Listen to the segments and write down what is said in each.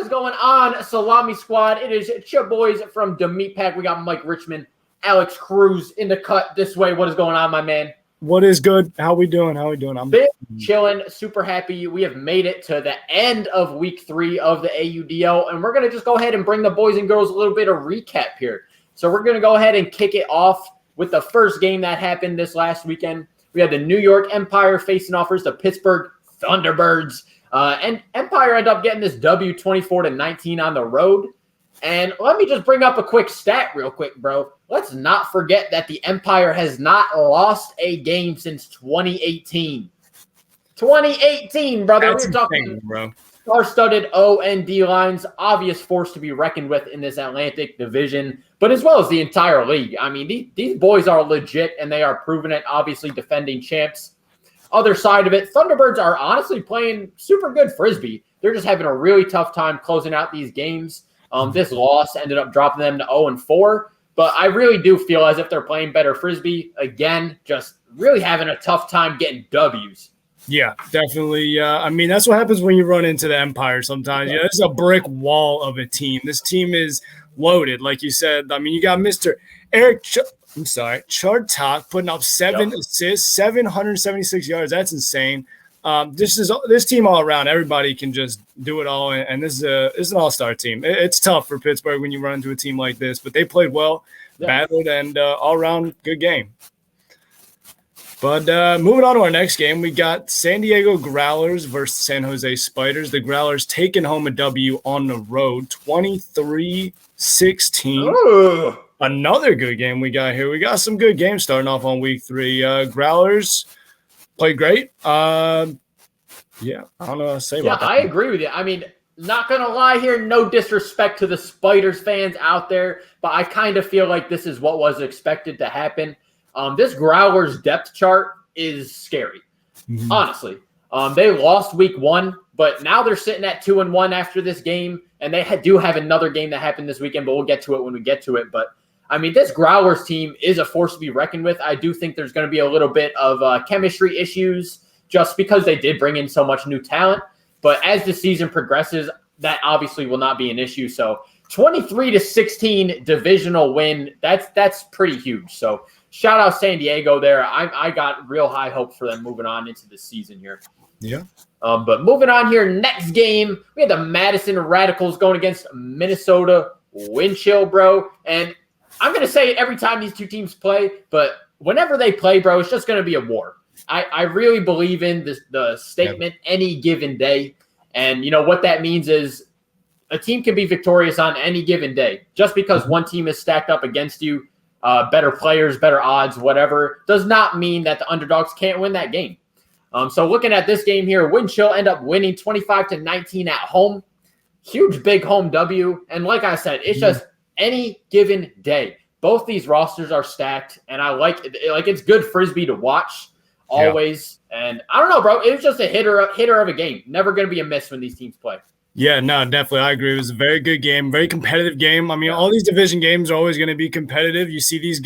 is going on, Salami Squad? It is your boys from the Meat Pack. We got Mike Richman, Alex Cruz in the cut this way. What is going on, my man? What is good? How we doing? I'm been chilling, super happy. We have made it to the end of week 3 of the AUDL, and we're going to just go ahead and bring the boys and girls a little bit of recap here. So we're going to go ahead and kick it off with the first game that happened this last weekend. We had the New York Empire facing off versus the Pittsburgh Thunderbirds. And Empire ended up getting this W 24-19 on the road. And let me just bring up a quick stat real quick, bro. Let's not forget that the Empire has not lost a game since 2018. 2018, brother. That's We're talking insane, bro. Star-studded O and D lines, obvious force to be reckoned with in this Atlantic division, but as well as the entire league. I mean, these boys are legit, and they are proving it, obviously defending champs. Other side of it, Thunderbirds are honestly playing super good Frisbee. They're just having a really tough time closing out these games. This loss ended up dropping them to 0-4, but I really do feel as if they're playing better Frisbee. Again, just really having a tough time getting W's. Yeah, definitely. I mean, that's what happens when you run into the Empire sometimes. Yeah, it's a brick wall of a team. This team is loaded, like you said. I mean, you got Mr. Chartok putting up 7 assists, 776 yards. That's insane. This team all around. Everybody can just do it all, and this is an all-star team. It's tough for Pittsburgh when you run into a team like this, but they played well, battled, and all-around good game. But moving on to our next game, we got San Diego Growlers versus San Jose Spiders. The Growlers taking home a W on the road, 23-16. Another good game we got here. We got some good games starting off on week 3. Growlers played great. I don't know what to say about that. Yeah, I agree with you. I mean, not going to lie here, no disrespect to the Spiders fans out there, but I kind of feel like this is what was expected to happen. This Growlers depth chart is scary, honestly. They lost week 1, but now they're sitting at 2-1 after this game, and they do have another game that happened this weekend, but we'll get to it when we get to it. But, I mean, this Growlers team is a force to be reckoned with. I do think there's going to be a little bit of chemistry issues just because they did bring in so much new talent. But as the season progresses, that obviously will not be an issue. So 23-16 divisional win, that's pretty huge. So shout out San Diego there. I got real high hopes for them moving on into the season here. Yeah. But moving on here, next game, we had the Madison Radicals going against Minnesota Windchill, bro. And I'm going to say it every time these two teams play, but whenever they play, bro, it's just going to be a war. I really believe in the statement, any given day. And, you know, what that means is a team can be victorious on any given day. Just because one team is stacked up against you, better players, better odds, whatever, does not mean that the underdogs can't win that game. So looking at this game here, Windchill end up winning 25-19 at home. Huge, big home W. And like I said, it's just any given day. Both these rosters are stacked, and I like it's good Frisbee to watch always. Yeah. And I don't know, bro. It was just a hitter of a game. Never going to be a miss when these teams play. Yeah, no, definitely. I agree. It was a very good game, very competitive game. I mean, all these division games are always going to be competitive. You see these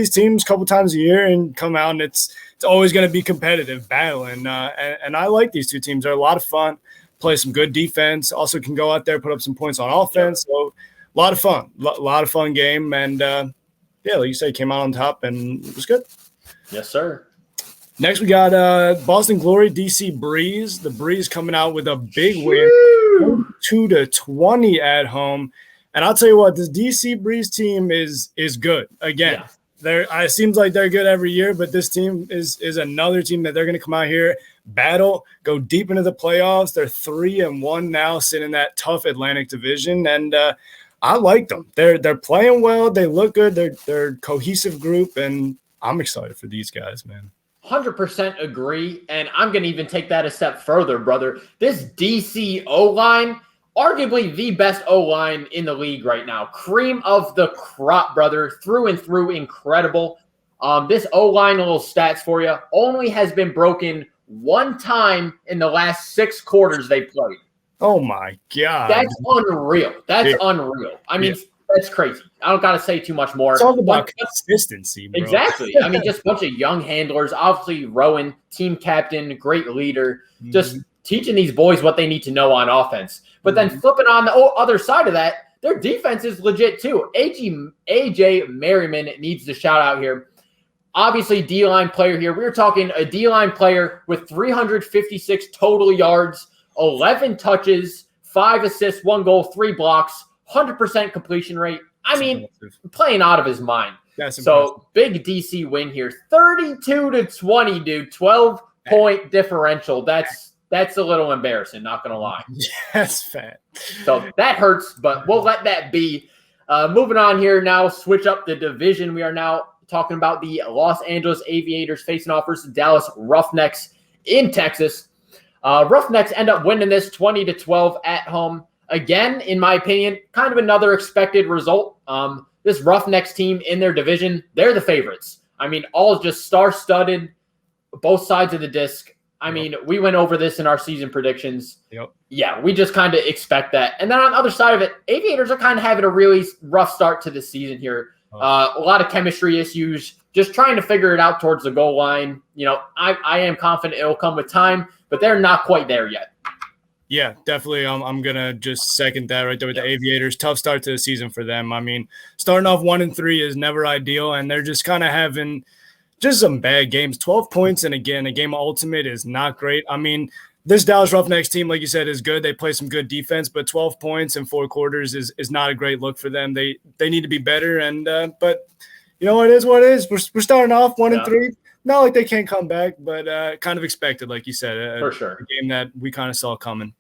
teams a couple times a year and come out, and it's always going to be competitive, battling. And I like these two teams. They're a lot of fun, play some good defense, also can go out there, put up some points on offense. So a lot of fun, lot of fun game. And, like you said, came out on top, and it was good. Yes, sir. Next, we got Boston Glory, DC Breeze. The Breeze coming out with a big win, 2-20 at home. And I'll tell you what, this DC Breeze team is good. Again, it seems like they're good every year, but this team is another team that they're going to come out here, battle, go deep into the playoffs. They're 3-1 now, sitting in that tough Atlantic division, and I like them. They're playing well. They look good. They're a cohesive group, and I'm excited for these guys, man. 100% agree, and I'm going to even take that a step further, brother. This DC O-line, arguably the best O-line in the league right now. Cream of the crop, brother. Through and through, incredible. This O-line, a little stats for you, only has been broken one time in the last 6 quarters they played. Oh, my God. That's unreal. That's unreal. I mean, that's crazy. I don't got to say too much more. It's all about consistency, bro. Exactly. I mean, just a bunch of young handlers. Obviously, Rowan, team captain, great leader. Just teaching these boys what they need to know on offense. But then flipping on the other side of that, their defense is legit too. AJ Merriman needs to shout out here. Obviously, D-line player here. We were talking a D-line player with 356 total yards, 11 touches, 5 assists, 1 goal, 3 blocks, 100% completion rate. I mean, playing out of his mind. So big DC win here. 32-20, dude. 12-point differential. That's a little embarrassing, not going to lie. Yes, fat. So that hurts, but we'll let that be. Moving on here now, switch up the division. We are now talking about the Los Angeles Aviators facing off versus Dallas Roughnecks in Texas. Roughnecks end up winning this 20-12 at home. Again, in my opinion, kind of another expected result. This Roughnecks team in their division, they're the favorites. I mean, all just star-studded, both sides of the disc. I mean, we went over this in our season predictions. Yeah, we just kind of expect that. And then on the other side of it, Aviators are kind of having a really rough start to the season here. A lot of chemistry issues, just trying to figure it out towards the goal line. You know, I am confident it'll come with time, but they're not quite there yet. Yeah, definitely. I'm going to just second that right there with the Aviators. Tough start to the season for them. I mean, starting off 1-3 is never ideal, and they're just kind of having just some bad games. 12 points, and again, a game of ultimate is not great. I mean, this Dallas Roughnecks team, like you said, is good. They play some good defense, but 12 points in 4 quarters is not a great look for them. They need to be better, and but you know, it is what it is. We're starting off 1-3. Not like they can't come back, but kind of expected, like you said. For sure. A game that we kind of saw coming.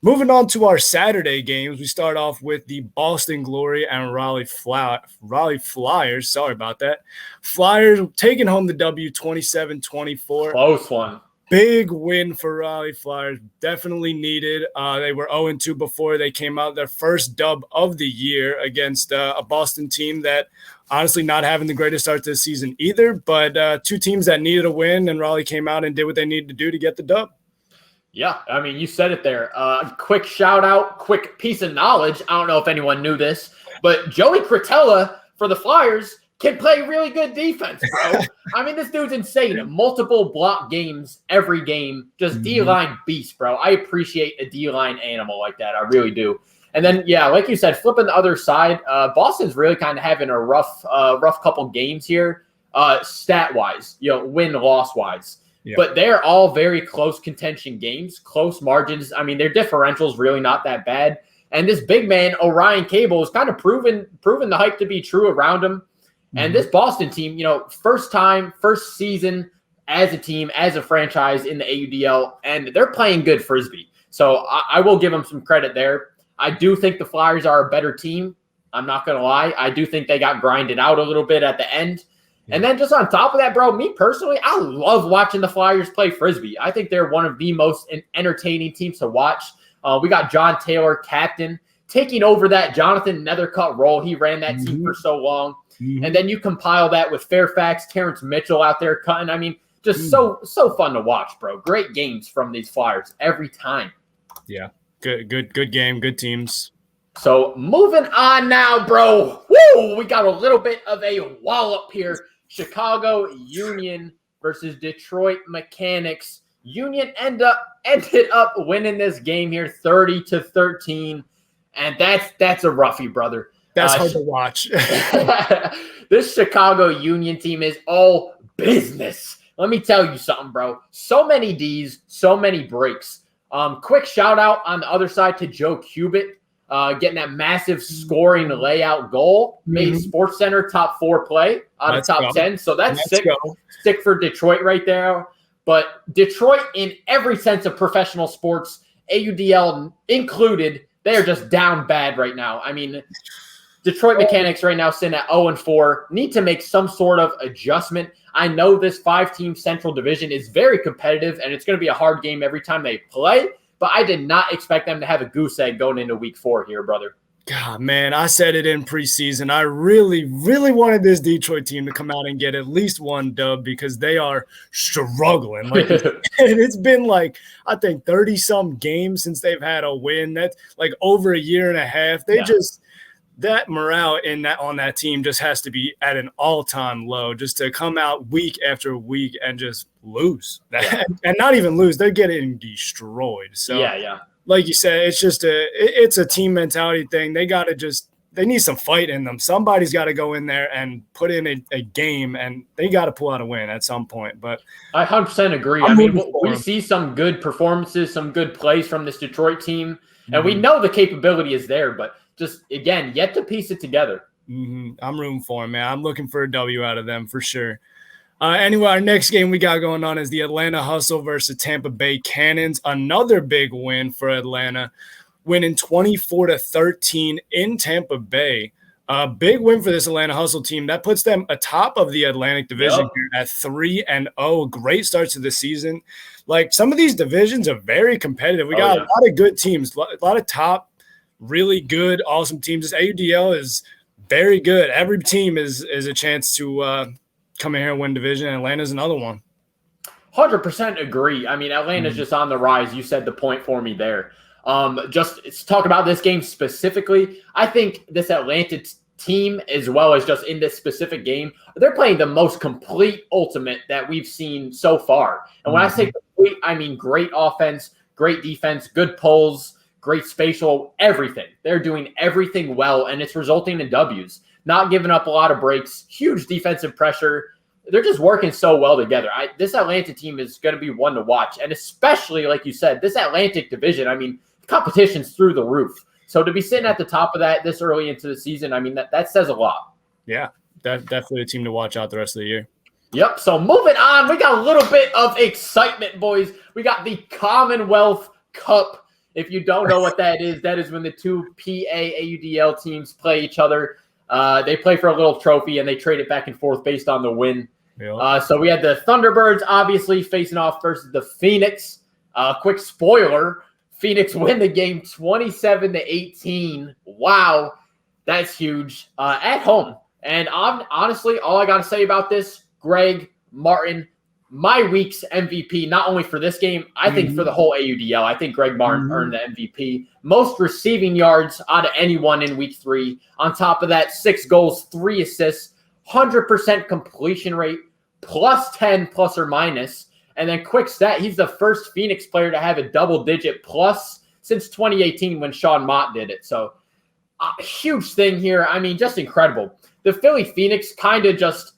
Moving on to our Saturday games, we start off with the Boston Glory and Raleigh Flyers. Sorry about that. Flyers taking home the W 27-24. Close one. Big win for Raleigh Flyers. Definitely needed. They were 0-2 before they came out. Their first dub of the year against a Boston team that honestly not having the greatest start to the season either. But 2 teams that needed a win, and Raleigh came out and did what they needed to do to get the dub. Yeah, I mean, you said it there. Quick shout out, quick piece of knowledge. I don't know if anyone knew this, but Joey Cretella for the Flyers can play really good defense, bro. I mean, this dude's insane. Multiple block games every game. Just D-line beast, bro. I appreciate a D-line animal like that. I really do. And then, yeah, like you said, flipping the other side, Boston's really kind of having a rough couple games here, stat-wise, you know, win-loss-wise. Yeah. But they're all very close contention games, close margins. I mean, their differential's really not that bad. And this big man, Orion Cable, is kind of proven the hype to be true around him. And this Boston team, you know, first season as a team, as a franchise in the AUDL, and they're playing good Frisbee. So I will give them some credit there. I do think the Flyers are a better team. I'm not going to lie. I do think they got grinded out a little bit at the end. And then just on top of that, bro, me personally, I love watching the Flyers play Frisbee. I think they're one of the most entertaining teams to watch. We got John Taylor, captain, taking over that Jonathan Nethercutt role. He ran that team for so long. And then you compile that with Fairfax, Terrence Mitchell out there cutting. I mean, just so fun to watch, bro. Great games from these Flyers every time. Yeah, good game, good teams. So moving on now, bro. Woo! We got a little bit of a wallop here. Chicago Union versus Detroit Mechanics. Union ended up winning this game here 30-13. And that's a roughie, brother. That's hard to watch. This Chicago Union team is all business. Let me tell you something, bro. So many Ds, so many breaks. Quick shout out on the other side to Joe Cubitt, getting that massive scoring layout goal. Made SportsCenter top 4 play out of top 10. So that's sick for Detroit right there. But Detroit, in every sense of professional sports, AUDL included, they are just down bad right now. I mean, Detroit Mechanics right now sitting at 0-4, need to make some sort of adjustment. I know this 5-team Central Division is very competitive, and it's going to be a hard game every time they play, but I did not expect them to have a goose egg going into week 4 here, brother. God, man, I said it in preseason. I really, really wanted this Detroit team to come out and get at least one dub because they are struggling. Like, it's been like, I think 30-some games since they've had a win. That's like over a year and a half. that morale on that team just has to be at an all-time low, just to come out week after week and just lose and not even lose. They're getting destroyed. So yeah. Like you said, it's a team mentality thing. They need some fight in them. Somebody's got to go in there and put in a game, and they got to pull out a win at some point. But I 100% agree. I mean, we see some good performances, some good plays from this Detroit team, and we know the capability is there, but just, again, yet to piece it together. I'm rooting for them, man. I'm looking for a W out of them for sure. Anyway, our next game we got going on is the Atlanta Hustle versus Tampa Bay Cannons. Another big win for Atlanta, winning 24-13 in Tampa Bay. A big win for this Atlanta Hustle team. That puts them atop of the Atlantic Division here at 3-0. Great starts to the season. Like, some of these divisions are very competitive. We got a lot of good teams, a lot of top, really good, awesome teams. This AUDL is very good. Every team is a chance to come in here and win division. Atlanta's another one. 100% agree. I mean, Atlanta's just on the rise. You said the point for me there. Just to talk about this game specifically, I think this Atlanta team, as well as just in this specific game, they're playing the most complete ultimate that we've seen so far. And when I say complete, I mean great offense, great defense, good pulls, great spatial, everything. They're doing everything well, and it's resulting in W's. Not giving up a lot of breaks, huge defensive pressure. They're just working so well together. This Atlanta team is going to be one to watch, and especially, like you said, this Atlantic division, I mean, competition's through the roof. So to be sitting at the top of that this early into the season, I mean, that says a lot. Yeah, definitely a team to watch out the rest of the year. Yep. So moving on, we got a little bit of excitement, boys. We got the Commonwealth Cup. If you don't know what that is when the two PA-AUDL teams play each other. They play for a little trophy, and they trade it back and forth based on the win. Yep. So we had the Thunderbirds, obviously, facing off versus the Phoenix. Quick spoiler, Phoenix win the game 27-18. Wow, that's huge. At home. And honestly, all I got to say about this, Greg Martin, my week's MVP, not only for this game, I think for the whole AUDL. I think Greg Martin earned the MVP. Most receiving yards out of anyone in week 3. On top of that, 6 goals, 3 assists, 100% completion rate, plus 10 plus or minus. And then quick stat, he's the first Phoenix player to have a double-digit plus since 2018 when Sean Mott did it. So huge thing here. I mean, just incredible. The Philly Phoenix kind of just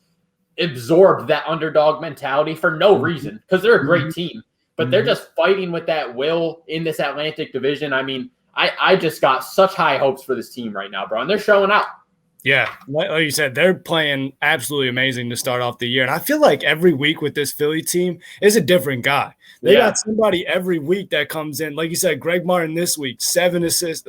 absorbed that underdog mentality for no reason because they're a great team, but they're just fighting with that will in this Atlantic division. I mean, I just got such high hopes for this team right now, bro, and they're showing out. Yeah, like you said, they're playing absolutely amazing to start off the year. And I feel like every week with this Philly team is a different guy. They got somebody every week that comes in. Like you said, Greg Martin this week, 7 assists,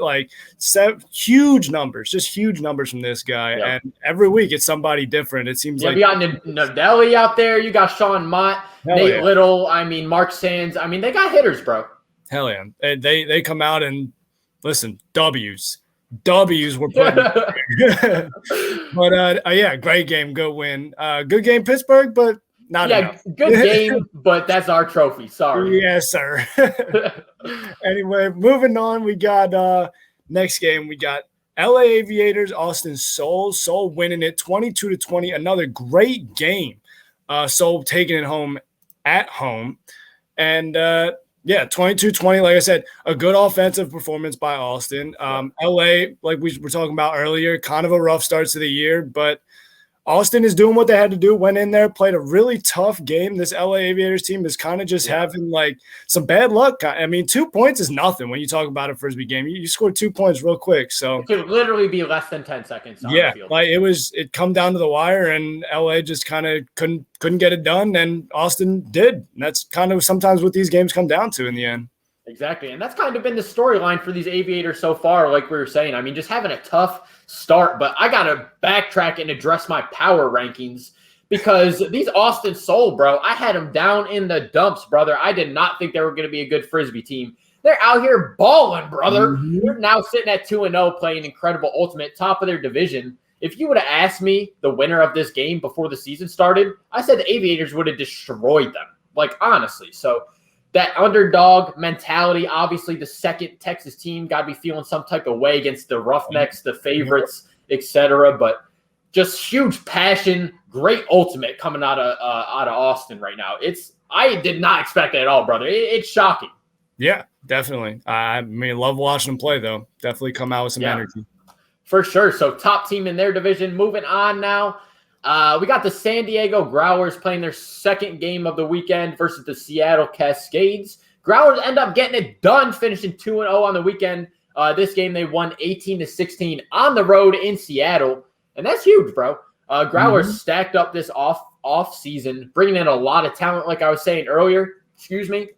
huge numbers, just huge numbers from this guy. Yep. And every week it's somebody different. It seems like you got Nadelli out there. You got Sean Mott, Nate Little. I mean, Mark Sands. I mean, they got hitters, bro. Hell yeah. They come out and listen, W's were put but great game, good win. Good game, Pittsburgh, but not enough. Good game, but that's our trophy. Sorry. Yes, sir. Anyway, moving on, we got next game, we got LA Aviators, Austin Soul winning it 22-20. Another great game. Soul taking it home at home. And 22-20, like I said, a good offensive performance by Austin. LA, like we were talking about earlier, kind of a rough start to the year, but Austin is doing what they had to do, went in there, played a really tough game. This LA Aviators team is kind of just having some bad luck. I mean, 2 points is nothing when you talk about a Frisbee game. You scored 2 points real quick. So it could literally be less than 10 seconds on the field. It come down to the wire, and LA just kind of couldn't get it done, and Austin did. And that's kind of sometimes what these games come down to in the end. Exactly. And that's kind of been the storyline for these Aviators so far, like we were saying. I mean, just having a tough start, but I got to backtrack and address my power rankings because these Austin Soul, bro, I had them down in the dumps, brother. I did not think they were going to be a good Frisbee team. They're out here balling, brother. They're now sitting at 2-0 playing incredible ultimate, top of their division. If you would have asked me the winner of this game before the season started, I said the Aviators would have destroyed them, honestly. So that underdog mentality. Obviously, the second Texas team got to be feeling some type of way against the Roughnecks, the favorites, etc. But just huge passion, great ultimate coming out of Austin right now. I did not expect that at all, brother. It's shocking. Yeah, definitely. I mean, love watching them play, though. Definitely come out with some energy. For sure. So top team in their division. Moving on now. We got the San Diego Growlers playing their second game of the weekend versus the Seattle Cascades. Growlers end up getting it done, finishing 2-0 on the weekend. This game, they won 18-16 on the road in Seattle. And that's huge, bro. Growlers stacked up this off season, bringing in a lot of talent, like I was saying earlier. Excuse me.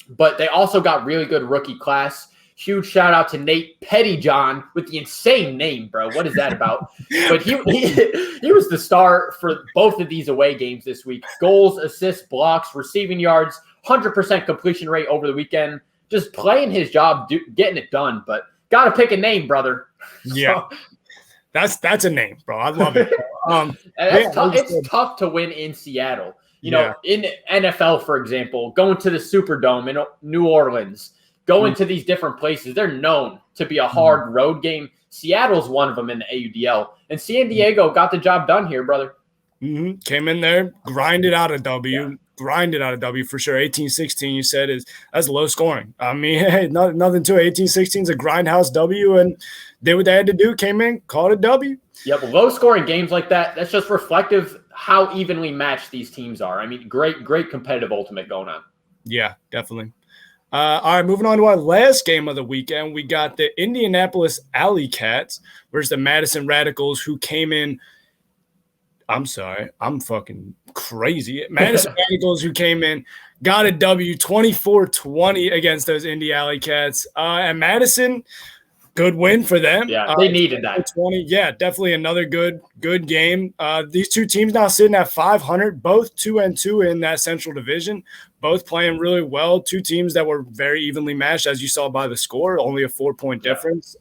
But they also got really good rookie class. Huge shout out to Nate Pettyjohn with the insane name, bro. What is that about? But he was the star for both of these away games this week. Goals, assists, blocks, receiving yards, 100% completion rate over the weekend. Just playing his job, getting it done. But got to pick a name, brother. Yeah. That's a name, bro. I love it. It's tough to win in Seattle. You know, in NFL, for example, going to the Superdome in New Orleans, going to these different places, they're known to be a hard road game. Seattle's one of them in the AUDL. And San Diego got the job done here, brother. Came in there, grinded out a W. Grinded out a W for sure. 18-16, you said, that's low scoring. I mean, hey, nothing to it. 18-16 is a grindhouse W, and did what they had to do, came in, called a W. Yeah, but low scoring games like that, that's just reflective how evenly matched these teams are. I mean, great competitive ultimate going on. Yeah, definitely. All right, moving on to our last game of the weekend. We got the Indianapolis Alley Cats versus the Madison Radicals, who came in. I'm sorry, I'm fucking crazy. Madison Radicals, who came in, got a W 24-20 against those Indy Alley Cats. And Madison, good win for them. Yeah, they needed that. 20. Yeah, definitely another good game. These two teams now sitting at 500, both 2-2 in that Central Division, both playing really well. Two teams that were very evenly matched, as you saw by the score, only a 4-point difference.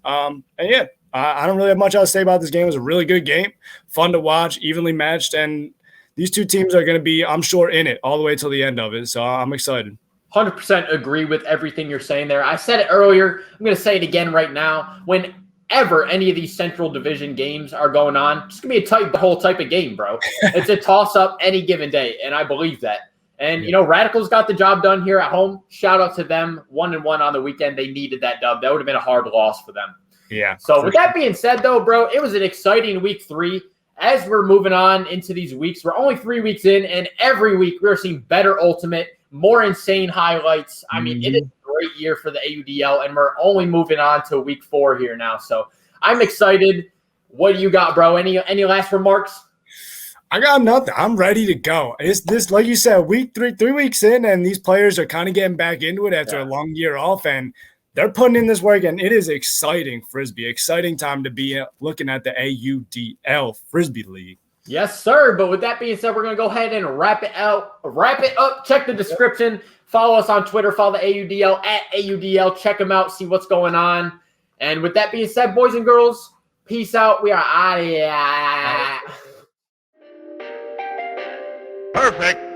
I don't really have much else to say about this game. It was a really good game, fun to watch, evenly matched, and these two teams are going to be, I'm sure, in it all the way till the end of it. So I'm excited. 100% agree with everything you're saying there. I said it earlier. I'm going to say it again right now. Whenever any of these Central Division games are going on, it's going to be the whole type of game, bro. It's a toss-up any given day, and I believe that. And, you know, Radicals got the job done here at home. Shout out to them. 1-1 on the weekend. They needed that dub. That would have been a hard loss for them. Yeah. So with that being said, though, bro, it was an exciting week 3. As we're moving on into these weeks, we're only 3 weeks in, and every week we're seeing better ultimate, more insane highlights. I mean, it is a great year for the AUDL, and we're only moving on to week 4 here now. So I'm excited. What do you got, bro? Any last remarks? I got nothing. I'm ready to go. It's this, like you said, week 3 weeks in, and these players are kind of getting back into it after a long year off, and they're putting in this work, and it is exciting, Frisbee. Exciting time to be looking at the AUDL Frisbee League. Yes, sir. But with that being said, we're going to go ahead and wrap it up. Check the description. Follow us on Twitter. Follow the AUDL at AUDL. Check them out. See what's going on. And with that being said, boys and girls, peace out. We are out of here. Perfect.